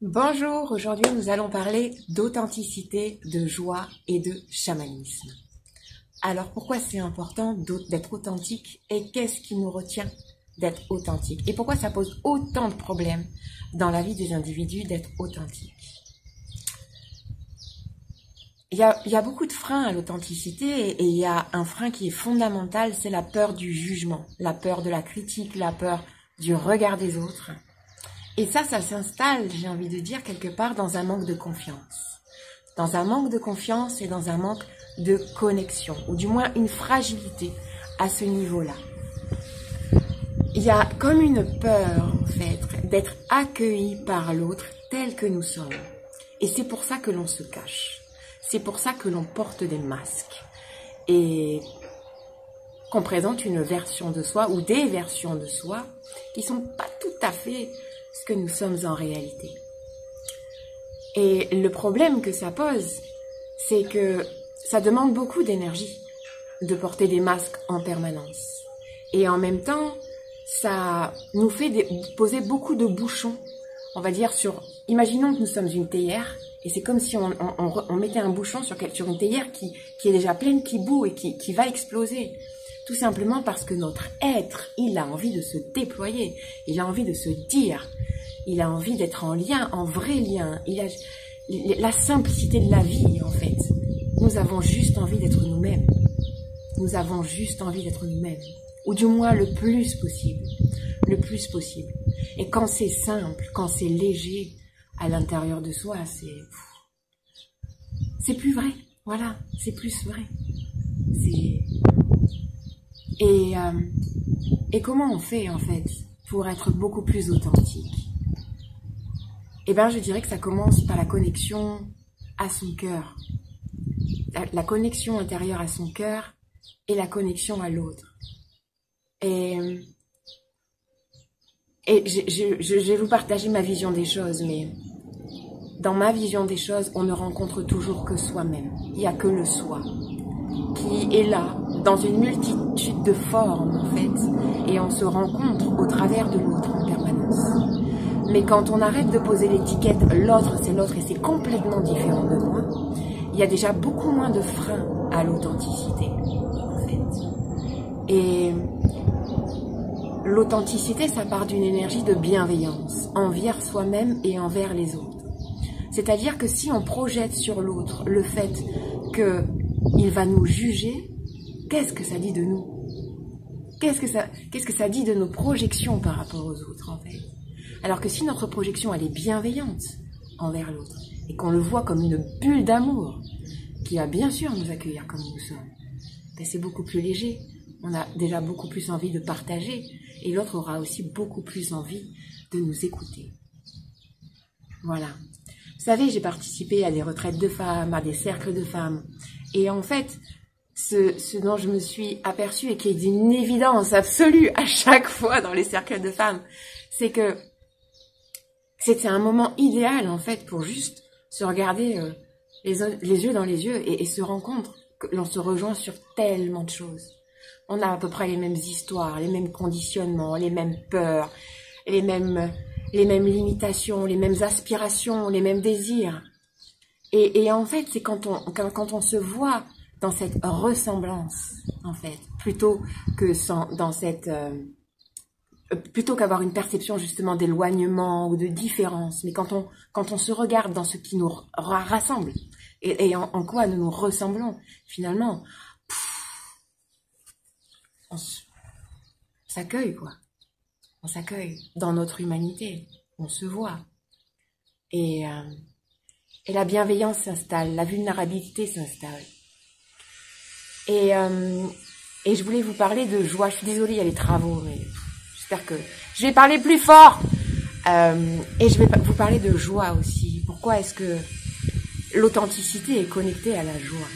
Bonjour, aujourd'hui nous allons parler d'authenticité, de joie et de chamanisme. Alors pourquoi c'est important d'être authentique et qu'est-ce qui nous retient d'être authentique? Et pourquoi ça pose autant de problèmes dans la vie des individus d'être authentique? Il y a beaucoup de freins à l'authenticité et il y a un frein qui est fondamental, c'est la peur du jugement, la peur de la critique, la peur du regard des autres. Et ça s'installe, j'ai envie de dire, quelque part dans un manque de confiance. Dans un manque de confiance et dans un manque de connexion, ou du moins une fragilité à ce niveau-là. Il y a comme une peur, en fait, d'être accueilli par l'autre tel que nous sommes. Et c'est pour ça que l'on se cache. C'est pour ça que l'on porte des masques. Et qu'on présente une version de soi, ou des versions de soi, qui ne sont pas tout à fait ce que nous sommes en réalité. Et le problème que ça pose, c'est que ça demande beaucoup d'énergie de porter des masques en permanence. Et en même temps, ça nous fait poser beaucoup de bouchons, on va dire imaginons que nous sommes une théière, et c'est comme si on mettait un bouchon sur une théière qui est déjà pleine, qui bout et qui va exploser. Tout simplement parce que notre être, il a envie de se déployer, il a envie de se dire, il a envie d'être en lien, en vrai lien. Il a la simplicité de la vie, en fait. Nous avons juste envie d'être nous-mêmes. Nous avons juste envie d'être nous-mêmes. Ou du moins le plus possible. Le plus possible. Et quand c'est simple, quand c'est léger à l'intérieur de soi, c'est plus vrai. Voilà, c'est plus vrai. Et comment on fait, en fait, pour être beaucoup plus authentique? Eh bien, je dirais que ça commence par la connexion à son cœur. La connexion intérieure à son cœur et la connexion à l'autre. Et je vais vous partager ma vision des choses, mais dans ma vision des choses, on ne rencontre toujours que soi-même. Il n'y a que le soi qui est là, dans une multitude de formes, en fait, et on se rencontre au travers de l'autre en permanence. Mais quand on arrête de poser l'étiquette « l'autre, c'est l'autre et c'est complètement différent de moi », il y a déjà beaucoup moins de freins à l'authenticité, en fait. Et l'authenticité, ça part d'une énergie de bienveillance envers soi-même et envers les autres. C'est-à-dire que si on projette sur l'autre le fait qu'il va nous juger, qu'est-ce que ça dit de nous? Qu'est-ce que ça dit de nos projections par rapport aux autres, en fait? Alors que si notre projection, elle est bienveillante envers l'autre, et qu'on le voit comme une bulle d'amour, qui va bien sûr nous accueillir comme nous sommes, ben c'est beaucoup plus léger. On a déjà beaucoup plus envie de partager, et l'autre aura aussi beaucoup plus envie de nous écouter. Voilà. Vous savez, j'ai participé à des retraites de femmes, à des cercles de femmes, et en fait, ce dont je me suis aperçue, et qui est d'une évidence absolue à chaque fois dans les cercles de femmes, c'est que c'était un moment idéal, en fait, pour juste se regarder les yeux dans les yeux et se rendre compte que l'on se rejoint sur tellement de choses. On a à peu près les mêmes histoires, les mêmes conditionnements, les mêmes peurs, les mêmes limitations, les mêmes aspirations, les mêmes désirs. Et en fait, c'est quand on se voit dans cette ressemblance, en fait, plutôt qu'avoir une perception justement d'éloignement ou de différence, mais quand on se regarde dans ce qui nous rassemble et en quoi nous nous ressemblons, finalement, on s'accueille, quoi. On s'accueille dans notre humanité, on se voit. Et la bienveillance s'installe, la vulnérabilité s'installe. Et je voulais vous parler de joie. Je suis désolée, il y a les travaux, mais j'espère que je vais parler plus fort. Et je vais vous parler de joie aussi. Pourquoi est-ce que l'authenticité est connectée à la joie?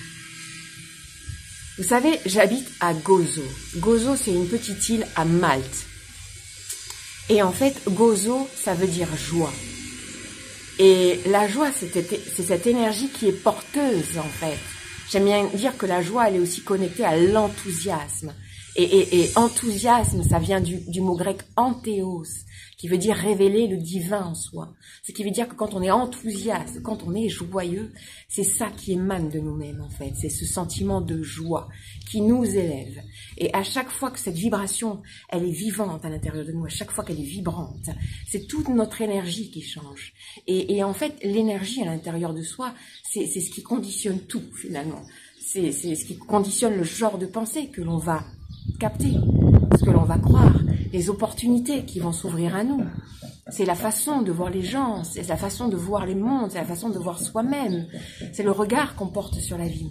Vous savez, j'habite à Gozo. Gozo, c'est une petite île à Malte. Et en fait, Gozo, ça veut dire joie. Et la joie, c'est cette énergie qui est porteuse, en fait. J'aime bien dire que la joie, elle est aussi connectée à l'enthousiasme. Et enthousiasme, ça vient du mot grec anthéos, qui veut dire révéler le divin en soi. Ce qui veut dire que quand on est enthousiaste, quand on est joyeux, c'est ça qui émane de nous-mêmes en fait. C'est ce sentiment de joie qui nous élève. Et à chaque fois que cette vibration, elle est vivante à l'intérieur de nous, à chaque fois qu'elle est vibrante, c'est toute notre énergie qui change. Et en fait, l'énergie à l'intérieur de soi, c'est ce qui conditionne tout finalement. C'est ce qui conditionne le genre de pensée que l'on va capter, ce que l'on va croire, les opportunités qui vont s'ouvrir à nous. C'est la façon de voir les gens, c'est la façon de voir les mondes, c'est la façon de voir soi-même, c'est le regard qu'on porte sur la vie.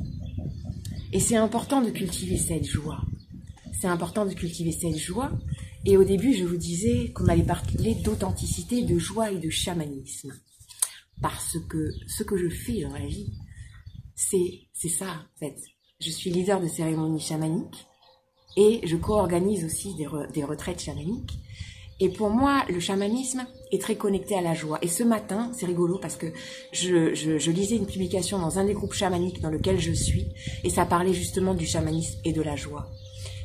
Et c'est important de cultiver cette joie. C'est important de cultiver cette joie. Et au début, je vous disais qu'on allait parler d'authenticité, de joie et de chamanisme. Parce que ce que je fais dans la vie, c'est ça en fait. Je suis leader de cérémonies chamaniques. Et je co-organise aussi des retraites chamaniques. Et pour moi, le chamanisme est très connecté à la joie. Et ce matin, c'est rigolo parce que je lisais une publication dans un des groupes chamaniques dans lequel je suis. Et ça parlait justement du chamanisme et de la joie.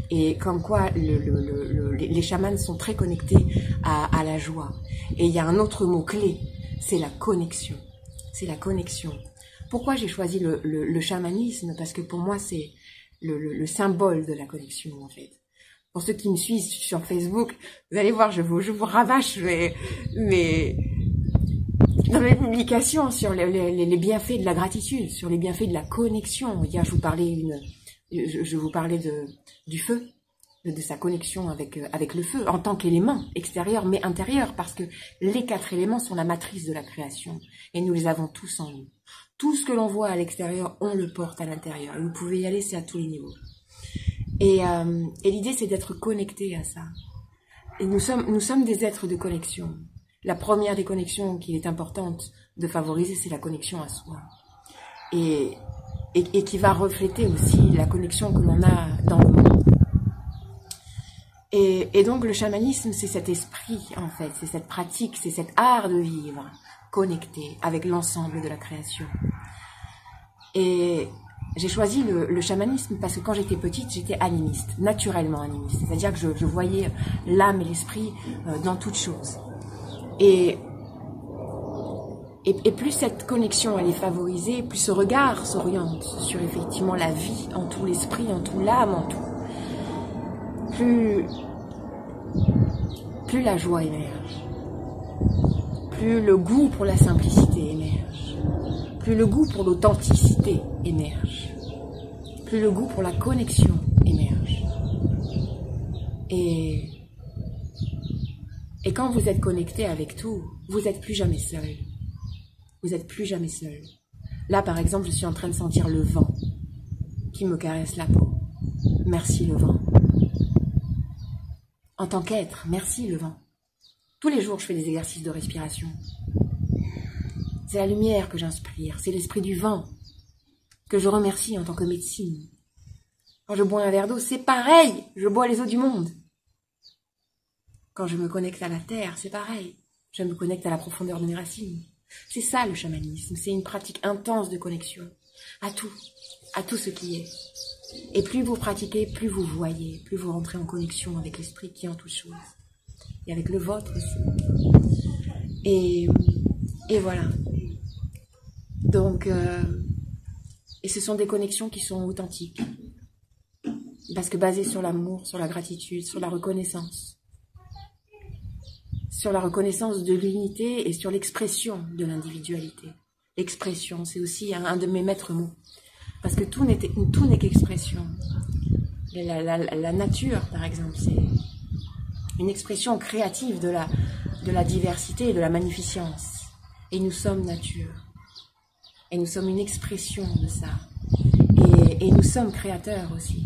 Et comme quoi les chamans sont très connectés à la joie. Et il y a un autre mot clé, c'est la connexion. C'est la connexion. Pourquoi j'ai choisi le chamanisme? Parce que pour moi, c'est le symbole de la connexion en fait. Pour ceux qui me suivent sur Facebook, vous allez voir, je vous rabâche dans mes publications sur les bienfaits de la gratitude, sur les bienfaits de la connexion. Hier, je vous parlais du feu, de sa connexion avec le feu en tant qu'élément extérieur mais intérieur, parce que les 4 éléments sont la matrice de la création et nous les avons tous en nous. Tout ce que l'on voit à l'extérieur, on le porte à l'intérieur. Et vous pouvez y aller, c'est à tous les niveaux. Et l'idée, c'est d'être connecté à ça. Et nous sommes des êtres de connexion. La première des connexions qui est importante de favoriser, c'est la connexion à soi. Et qui va refléter aussi la connexion que l'on a dans le monde. Et donc, le chamanisme, c'est cet esprit, en fait. C'est cette pratique, c'est cet art de vivre connecté avec l'ensemble de la création. Et j'ai choisi le chamanisme parce que quand j'étais petite, j'étais animiste, naturellement animiste. C'est-à-dire que je voyais l'âme et l'esprit dans toute chose. Et plus cette connexion elle est favorisée, plus ce regard s'oriente sur effectivement la vie, en tout l'esprit, en tout l'âme, en tout. Plus la joie émerge. Plus le goût pour la simplicité émerge, plus le goût pour l'authenticité émerge, plus le goût pour la connexion émerge. Et quand vous êtes connecté avec tout, vous n'êtes plus jamais seul. Vous n'êtes plus jamais seul. Là, par exemple, je suis en train de sentir le vent qui me caresse la peau. Merci le vent. En tant qu'être, merci le vent. Tous les jours, je fais des exercices de respiration. C'est la lumière que j'inspire, c'est l'esprit du vent que je remercie en tant que médecine. Quand je bois un verre d'eau, c'est pareil, je bois les eaux du monde. Quand je me connecte à la terre, c'est pareil, je me connecte à la profondeur de mes racines. C'est ça le chamanisme, c'est une pratique intense de connexion à tout ce qui est. Et plus vous pratiquez, plus vous voyez, plus vous rentrez en connexion avec l'esprit qui est en toute chose. Et avec le vôtre aussi. Et voilà. Donc, et ce sont des connexions qui sont authentiques. Parce que basées sur l'amour, sur la gratitude, sur la reconnaissance. Sur la reconnaissance de l'unité et sur l'expression de l'individualité. L'expression, c'est aussi un de mes maîtres mots. Parce que tout n'est qu'expression. La nature, par exemple, c'est une expression créative de la diversité et de la magnificence. Et nous sommes nature. Et nous sommes une expression de ça. Et nous sommes créateurs aussi.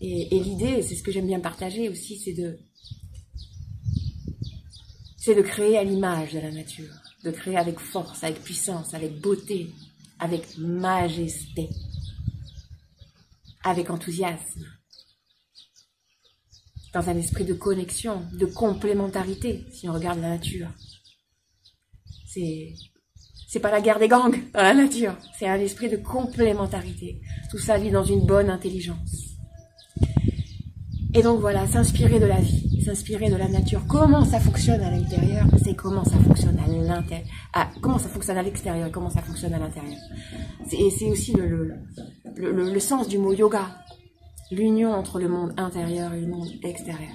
Et l'idée, c'est ce que j'aime bien partager aussi, c'est de créer à l'image de la nature. De créer avec force, avec puissance, avec beauté, avec majesté, avec enthousiasme. Dans un esprit de connexion, de complémentarité, si on regarde la nature. C'est pas la guerre des gangs dans la nature, c'est un esprit de complémentarité. Tout ça vit dans une bonne intelligence. Et donc voilà, s'inspirer de la vie, s'inspirer de la nature. Comment ça fonctionne à l'intérieur, c'est comment ça fonctionne à l'intérieur. Comment ça fonctionne à l'extérieur, comment ça fonctionne à l'intérieur. Et c'est aussi le sens du mot yoga. L'union entre le monde intérieur et le monde extérieur.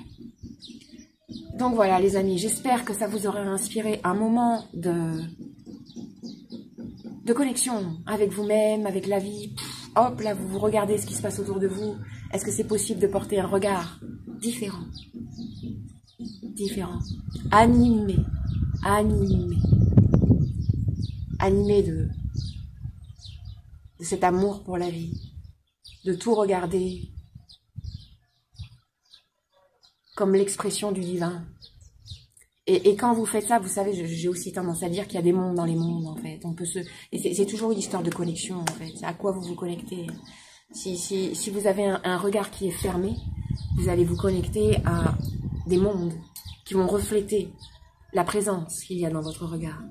Donc voilà les amis, j'espère que ça vous aura inspiré un moment de connexion avec vous-même, avec la vie. Hop, là, vous regardez ce qui se passe autour de vous. Est-ce que c'est possible de porter un regard différent? Différent. Animé. Animé. Animé de cet amour pour la vie. De tout regarder comme l'expression du divin. Et quand vous faites ça, vous savez, j'ai aussi tendance à dire qu'il y a des mondes dans les mondes, en fait. Et c'est toujours une histoire de connexion, en fait. C'est à quoi vous vous connectez. Si vous avez un regard qui est fermé, vous allez vous connecter à des mondes qui vont refléter la présence qu'il y a dans votre regard.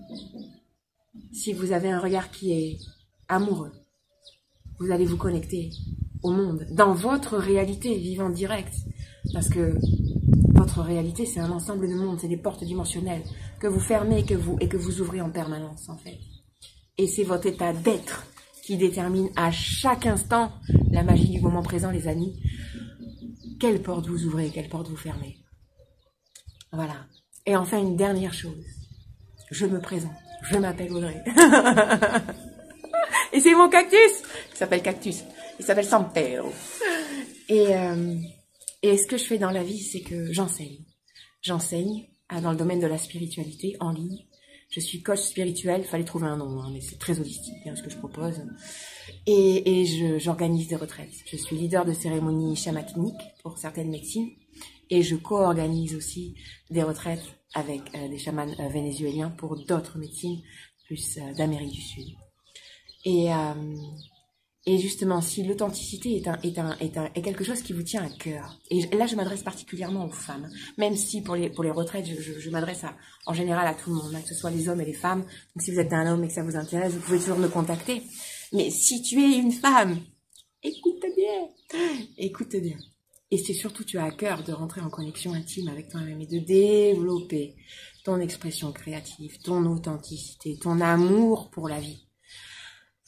Si vous avez un regard qui est amoureux, vous allez vous connecter au monde, dans votre réalité vivante directe. Parce que votre réalité, c'est un ensemble de mondes, c'est des portes dimensionnelles que vous fermez et que vous ouvrez en permanence, en fait. Et c'est votre état d'être qui détermine à chaque instant la magie du moment présent, les amis. Quelle porte vous ouvrez, quelle porte vous fermez. Voilà. Et enfin, une dernière chose. Je me présente. Je m'appelle Audrey. Et c'est mon cactus. Il s'appelle Cactus. Il s'appelle San Pedro. Et ce que je fais dans la vie, c'est que j'enseigne. J'enseigne dans le domaine de la spiritualité en ligne. Je suis coach spirituel, il fallait trouver un nom, hein, mais c'est très holistique ce que je propose. Et j'organise des retraites. Je suis leader de cérémonie chamanique pour certaines médecines. Et je co-organise aussi des retraites avec des chamans vénézuéliens pour d'autres médecines, plus d'Amérique du Sud. Et justement, si l'authenticité est quelque chose qui vous tient à cœur, et là je m'adresse particulièrement aux femmes, même si pour les retraites, je m'adresse en général à tout le monde, que ce soit les hommes et les femmes. Donc si vous êtes un homme et que ça vous intéresse, vous pouvez toujours me contacter. Mais si tu es une femme, écoute bien. Et c'est surtout tu as à cœur de rentrer en connexion intime avec toi-même et de développer ton expression créative, ton authenticité, ton amour pour la vie.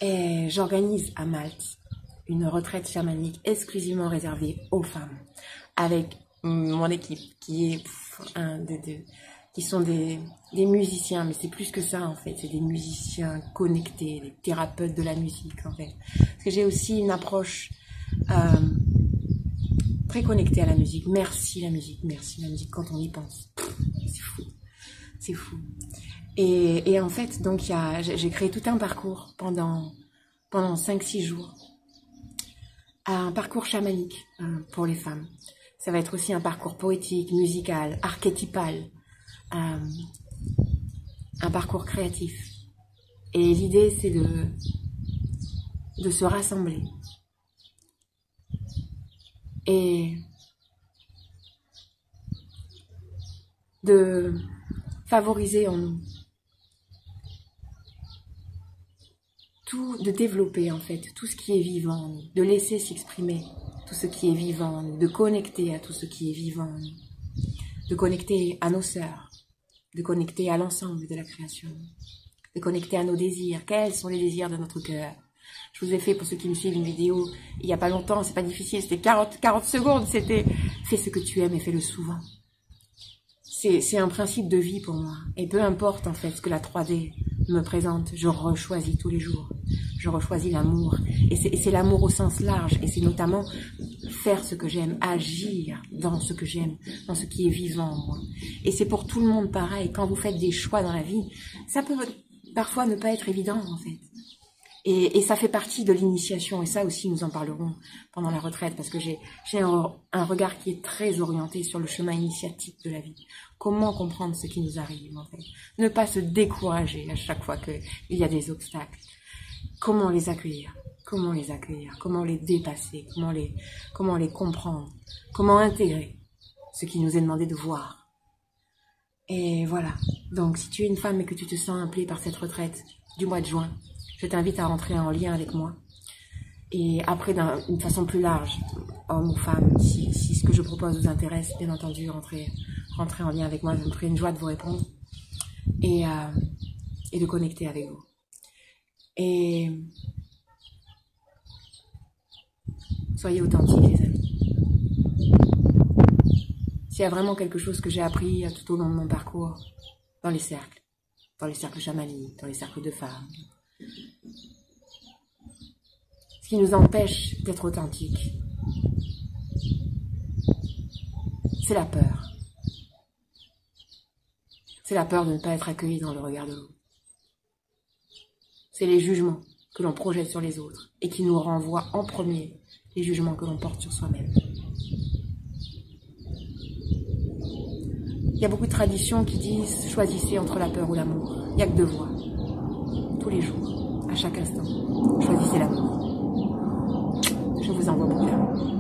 Et j'organise à Malte une retraite chamanique exclusivement réservée aux femmes, avec mon équipe qui sont des musiciens, mais c'est plus que ça en fait, c'est des musiciens connectés, des thérapeutes de la musique en fait. Parce que j'ai aussi une approche très connectée à la musique. Merci la musique quand on y pense. C'est fou. Et en fait, donc j'ai créé tout un parcours pendant 5-6 jours. Un parcours chamanique pour les femmes. Ça va être aussi un parcours poétique, musical, archétypal. Un parcours créatif. Et l'idée, c'est de se rassembler. Et de favoriser en nous de développer en fait tout ce qui est vivant, de laisser s'exprimer tout ce qui est vivant, de connecter à tout ce qui est vivant, de connecter à nos sœurs, de connecter à l'ensemble de la création, de connecter à nos désirs. Quels sont les désirs de notre cœur? Je vous ai fait, pour ceux qui me suivent, une vidéo il n'y a pas longtemps, c'est pas difficile, c'était 40 secondes, c'était fais ce que tu aimes et fais-le souvent. C'est un principe de vie pour moi. Et peu importe en fait ce que la 3D me présente, je rechoisis tous les jours. Je rechoisis l'amour. Et c'est l'amour au sens large. Et c'est notamment faire ce que j'aime, agir dans ce que j'aime, dans ce qui est vivant en moi. Et c'est pour tout le monde pareil. Quand vous faites des choix dans la vie, ça peut parfois ne pas être évident en fait. Et ça fait partie de l'initiation. Et ça aussi, nous en parlerons pendant la retraite. Parce que j'ai un regard qui est très orienté sur le chemin initiatique de la vie. Comment comprendre ce qui nous arrive, en fait. Ne pas se décourager à chaque fois qu'il y a des obstacles. Comment les accueillir? Comment les dépasser? Comment les comprendre? Comment intégrer ce qui nous est demandé de voir? Et voilà. Donc, si tu es une femme et que tu te sens appelée par cette retraite du mois de juin, je t'invite à rentrer en lien avec moi. Et après, d'une façon plus large, homme ou femme, si ce que je propose vous intéresse, bien entendu, rentrez en lien avec moi, ça me ferait une joie de vous répondre et de connecter avec vous. Et soyez authentiques, les amis. S'il y a vraiment quelque chose que j'ai appris tout au long de mon parcours, dans les cercles chamaniques, dans les cercles de femmes, ce qui nous empêche d'être authentiques, c'est la peur. C'est la peur de ne pas être accueilli dans le regard de l'autre. C'est les jugements que l'on projette sur les autres et qui nous renvoient en premier les jugements que l'on porte sur soi-même. Il y a beaucoup de traditions qui disent « choisissez entre la peur ou l'amour ». Il n'y a que deux voies. Tous les jours, à chaque instant, choisissez l'amour. Je vous envoie beaucoup d'amour.